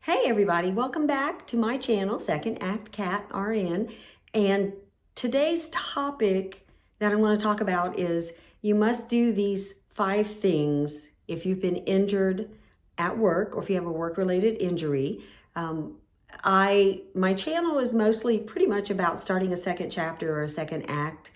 Hey everybody, welcome back to my channel, Second Act Cat RN. And today's topic that I want to talk about is you must do these 5 things if you've been injured at work or if you have a work-related injury. My channel is mostly pretty much about starting a second chapter or a second act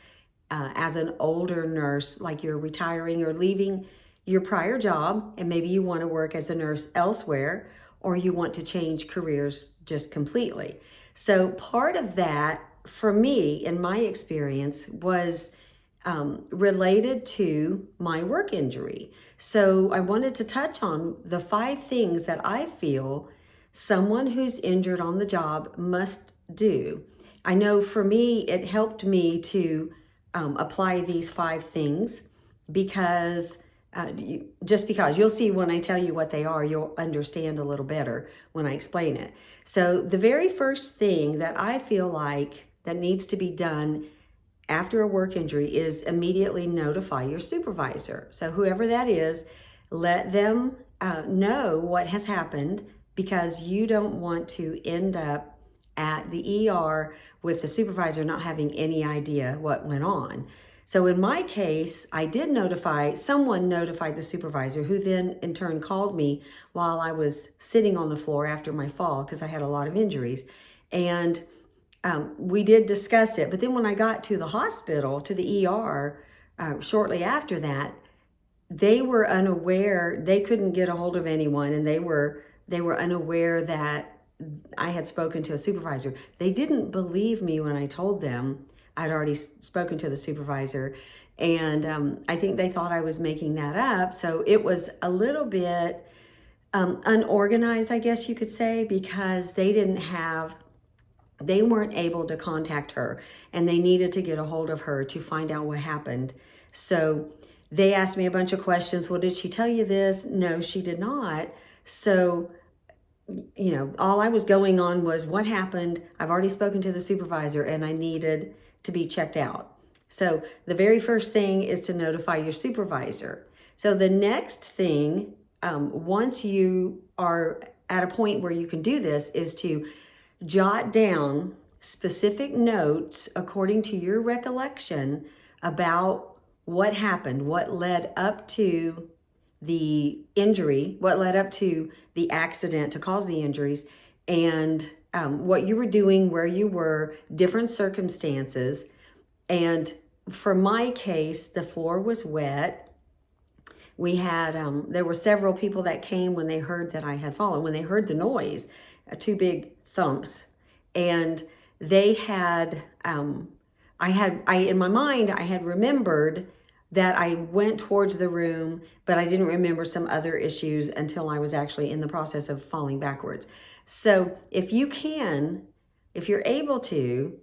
as an older nurse, like you're retiring or leaving your prior job, and maybe you want to work as a nurse elsewhere, or you want to change careers just completely. So part of that, for me, in my experience, was related to my work injury. So I wanted to touch on the 5 things that I feel someone who's injured on the job must do. I know for me, it helped me to apply these 5 things because just because you'll see when I tell you what they are, you'll understand a little better when I explain it. So the very first thing that I feel like that needs to be done after a work injury is immediately notify your supervisor. So whoever that is, let them know what has happened, because you don't want to end up at the ER with the supervisor not having any idea what went on. So in my case, I did someone notified the supervisor, who then in turn called me while I was sitting on the floor after my fall because I had a lot of injuries. And we did discuss it. But then when I got to the hospital, to the ER, shortly after that, they were unaware, they couldn't get a hold of anyone, and they were unaware that I had spoken to a supervisor. They didn't believe me when I told them I'd already spoken to the supervisor, and I think they thought I was making that up. So it was a little bit unorganized, I guess you could say, because they weren't able to contact her, and they needed to get a hold of her to find out what happened. So they asked me a bunch of questions. Well, did she tell you this? No, she did not. So, all I was going on was what happened. I've already spoken to the supervisor and I needed to be checked out. So the very first thing is to notify your supervisor. So the next thing, once you are at a point where you can do this, is to jot down specific notes according to your recollection about what happened, what led up to the injury, what led up to the accident to cause the injuries, and what you were doing, where you were, different circumstances. And for my case, the floor was wet. We had, there were several people that came when they heard that I had fallen, when they heard the noise, 2 big thumps. And they had, in my mind, I had remembered that I went towards the room, but I didn't remember some other issues until I was actually in the process of falling backwards. So if you're able to,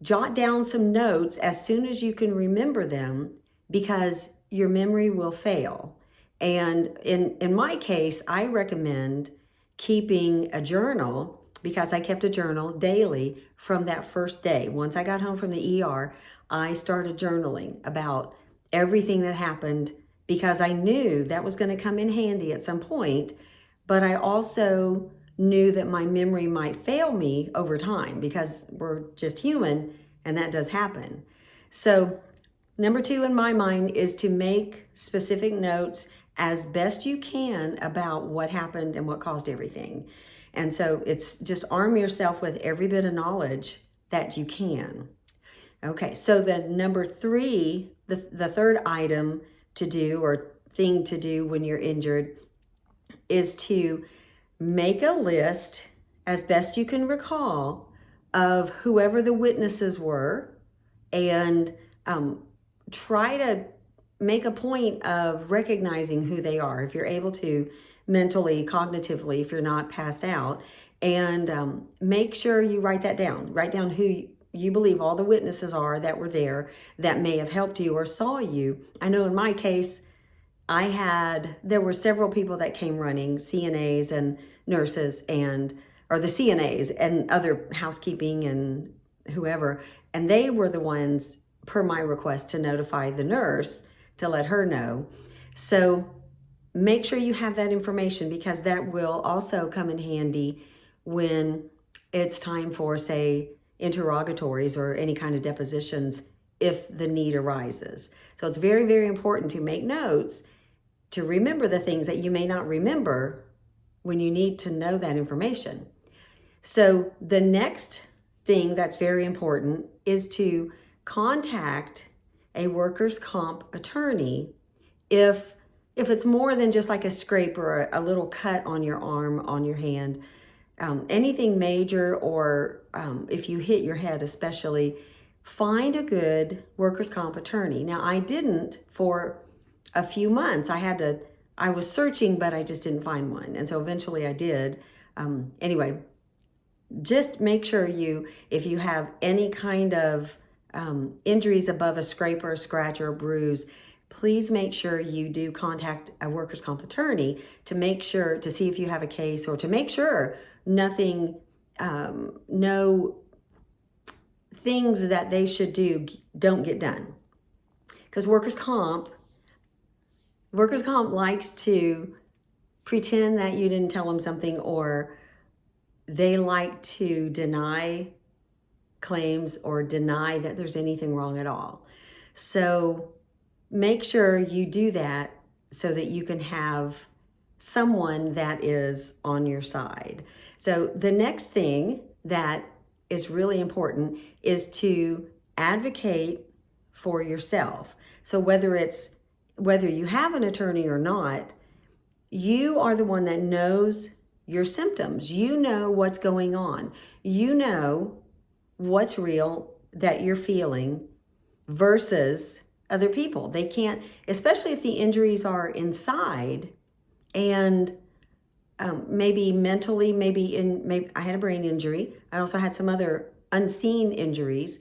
jot down some notes as soon as you can remember them, because your memory will fail. And in my case, I recommend keeping a journal, because I kept a journal daily from that first day. Once I got home from the ER, I started journaling about everything that happened, because I knew that was going to come in handy at some point. But I also knew that my memory might fail me over time, because we're just human and that does happen. So number 2 in my mind is to make specific notes as best you can about what happened and what caused everything. And so it's just arm yourself with every bit of knowledge that you can. Okay, so the number 3, the third item to do, or thing to do when you're injured, is to make a list as best you can recall of whoever the witnesses were, and try to make a point of recognizing who they are, if you're able to, mentally, cognitively, if you're not passed out, and make sure you write that down. Write down who you believe all the witnesses are that were there, that may have helped you or saw you. I know in my case, there were several people that came running, CNAs and nurses, or the CNAs and other housekeeping and whoever, and they were the ones, per my request, to notify the nurse to let her know. So make sure you have that information, because that will also come in handy when it's time for, say, interrogatories or any kind of depositions if the need arises. So it's very, very important to make notes, to remember the things that you may not remember when you need to know that information. So the next thing that's very important is to contact a workers' comp attorney if it's more than just like a scrape or a little cut on your arm, on your hand, anything major, or if you hit your head especially, find a good workers' comp attorney. Now, I didn't for a few months. I was searching, but I just didn't find one. And so eventually I did. Anyway, just make sure if you have any kind of injuries above a scrape or a scratch or a bruise, please make sure you do contact a workers' comp attorney to make sure, to see if you have a case, or to make sure nothing, no things that they should do don't get done. Because workers' comp likes to pretend that you didn't tell them something, or they like to deny claims or deny that there's anything wrong at all. So make sure you do that so that you can have someone that is on your side. So the next thing that is really important is to advocate for yourself. So whether you have an attorney or not, you are the one that knows your symptoms. You know what's going on. You know what's real that you're feeling versus other people. They can't, especially if the injuries are inside, and maybe mentally, maybe I had a brain injury. I also had some other unseen injuries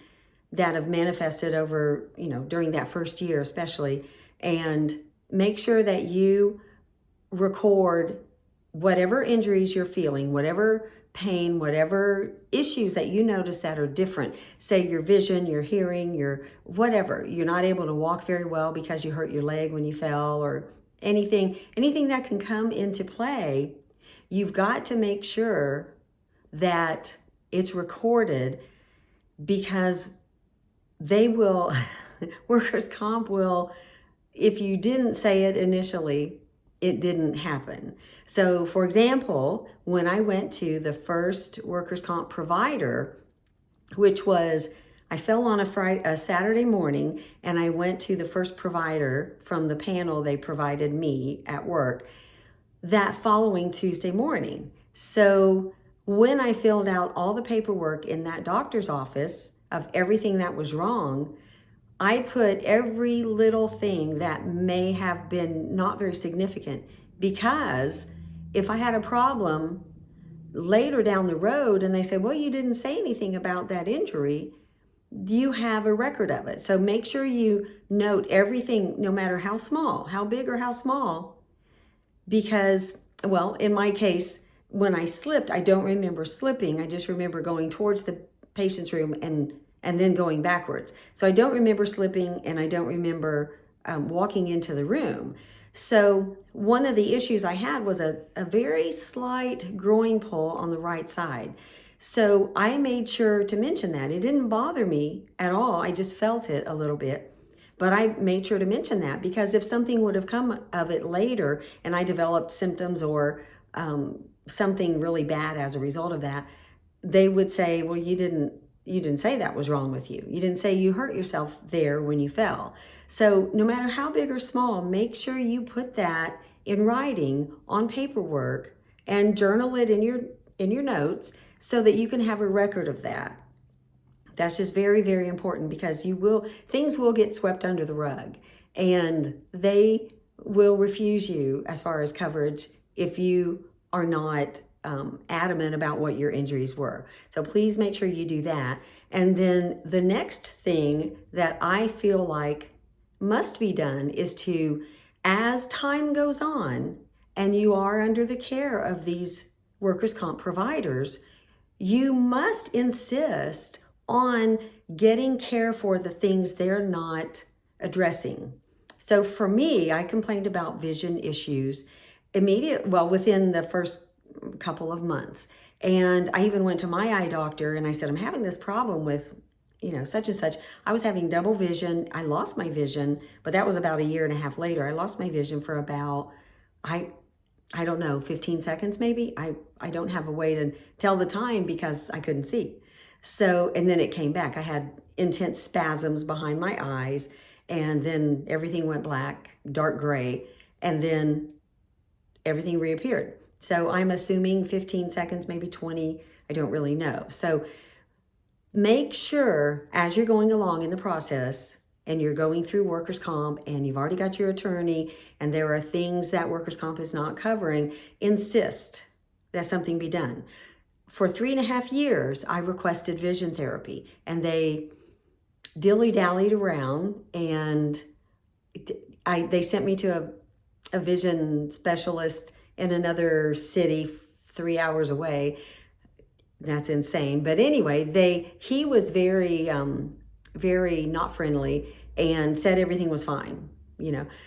that have manifested over, during that first year especially. And make sure that you record whatever injuries you're feeling, whatever pain, whatever issues that you notice that are different. Say your vision, your hearing, your whatever. You're not able to walk very well because you hurt your leg when you fell, or anything that can come into play. You've got to make sure that it's recorded, because they will, workers' comp will, if you didn't say it initially, it didn't happen. So for example, when I went to the first workers' comp provider, which was, I fell on a Saturday morning, and I went to the first provider from the panel they provided me at work that following Tuesday morning. So when I filled out all the paperwork in that doctor's office of everything that was wrong, I put every little thing that may have been not very significant, because if I had a problem later down the road and they say, well, you didn't say anything about that injury, you have a record of it. So make sure you note everything, no matter how small, how big or how small, because, well, in my case, when I slipped, I don't remember slipping. I just remember going towards the patient's room and then going backwards. So I don't remember slipping, and I don't remember walking into the room. So one of the issues I had was a very slight groin pull on the right side. So I made sure to mention that. It didn't bother me at all. I just felt it a little bit. But I made sure to mention that, because if something would have come of it later and I developed symptoms or something really bad as a result of that, they would say, well, you didn't say that was wrong with you. You didn't say you hurt yourself there when you fell. So no matter how big or small, make sure you put that in writing on paperwork and journal it in your notes so that you can have a record of that. That's just very, very important, because things will get swept under the rug, and they will refuse you as far as coverage if you are not adamant about what your injuries were. So please make sure you do that. And then the next thing that I feel like must be done is to, as time goes on and you are under the care of these workers' comp providers, you must insist on getting care for the things they're not addressing. So for me, I complained about vision issues within the first couple of months. And I even went to my eye doctor and I said, I'm having this problem with, such and such. I was having double vision. I lost my vision, but that was about a year and a half later. I lost my vision for about, I don't know, 15 seconds maybe. I don't have a way to tell the time because I couldn't see. So, and then it came back. I had intense spasms behind my eyes, and then everything went black, dark gray, and then everything reappeared. So I'm assuming 15 seconds, maybe 20, I don't really know. So make sure as you're going along in the process and you're going through workers' comp and you've already got your attorney and there are things that workers' comp is not covering, insist that something be done. For 3.5 years, I requested vision therapy and they dilly-dallied around, and they sent me to a vision specialist in another city 3 hours away. That's insane. But anyway, he was very, very not friendly and said everything was fine,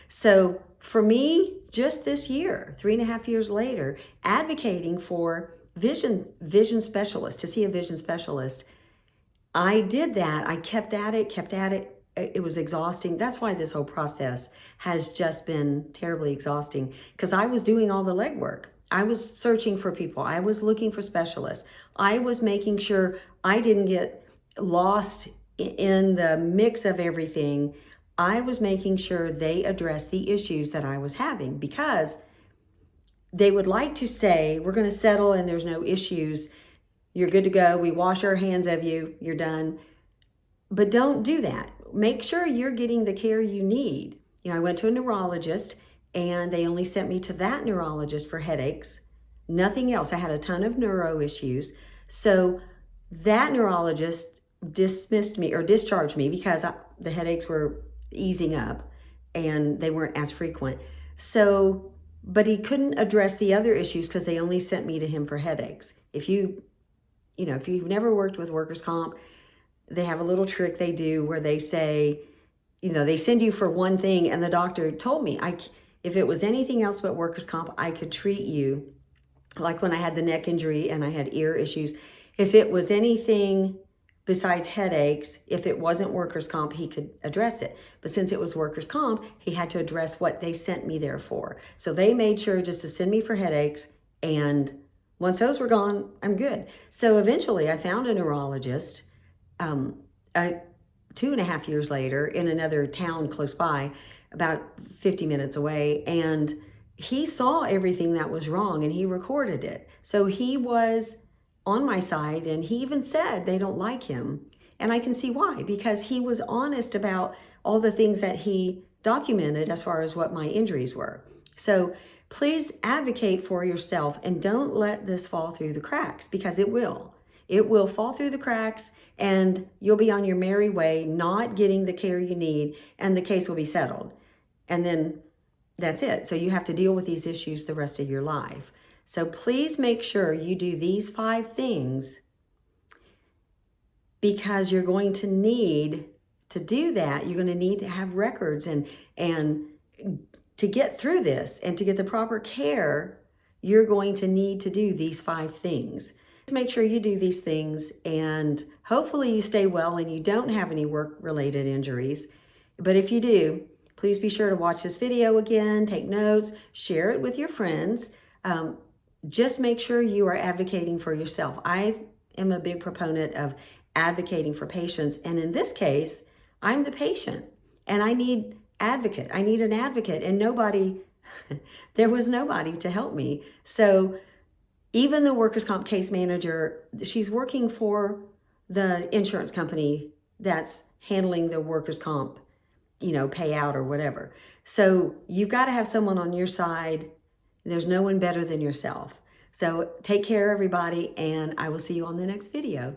So for me, just this year, 3.5 years later, advocating for vision specialist, to see a vision specialist, I did that. I kept at it. It was exhausting. That's why this whole process has just been terribly exhausting, because I was doing all the legwork. I was searching for people. I was looking for specialists. I was making sure I didn't get lost in the mix of everything. I was making sure they addressed the issues that I was having, because they would like to say, we're going to settle and there's no issues. You're good to go. We wash our hands of you. You're done. But don't do that. Make sure you're getting the care you need. I went to a neurologist and they only sent me to that neurologist for headaches, nothing else. I had a ton of neuro issues. So that neurologist dismissed me or discharged me because the headaches were easing up and they weren't as frequent. So, but he couldn't address the other issues because they only sent me to him for headaches. If you've never worked with workers' comp, they have a little trick they do where they say, they send you for one thing, and the doctor told me, if it was anything else but workers' comp, I could treat you. Like when I had the neck injury and I had ear issues, if it was anything besides headaches, if it wasn't workers' comp, he could address it. But since it was workers' comp, he had to address what they sent me there for. So they made sure just to send me for headaches, and once those were gone, I'm good. So eventually I found a neurologist 2.5 years later in another town close by, about 50 minutes away, and he saw everything that was wrong and he recorded it. So he was on my side, and he even said they don't like him. And I can see why, because he was honest about all the things that he documented as far as what my injuries were. So please advocate for yourself and don't let this fall through the cracks, because it will. It will fall through the cracks and you'll be on your merry way, not getting the care you need, and the case will be settled. And then that's it. So you have to deal with these issues the rest of your life. So please make sure you do these 5 things, because you're going to need to do that. You're going to need to have records, and to get through this and to get the proper care, you're going to need to do these 5 things. Make sure you do these things, and hopefully you stay well and you don't have any work-related injuries. But if you do, please be sure to watch this video again, take notes, share it with your friends. Just make sure you are advocating for yourself. I am a big proponent of advocating for patients, and in this case, I'm the patient, and I need advocate. I need an advocate, and there was nobody to help me. So even the workers' comp case manager, she's working for the insurance company that's handling the workers' comp, payout or whatever. So you've got to have someone on your side. There's no one better than yourself. So take care, everybody, and I will see you on the next video.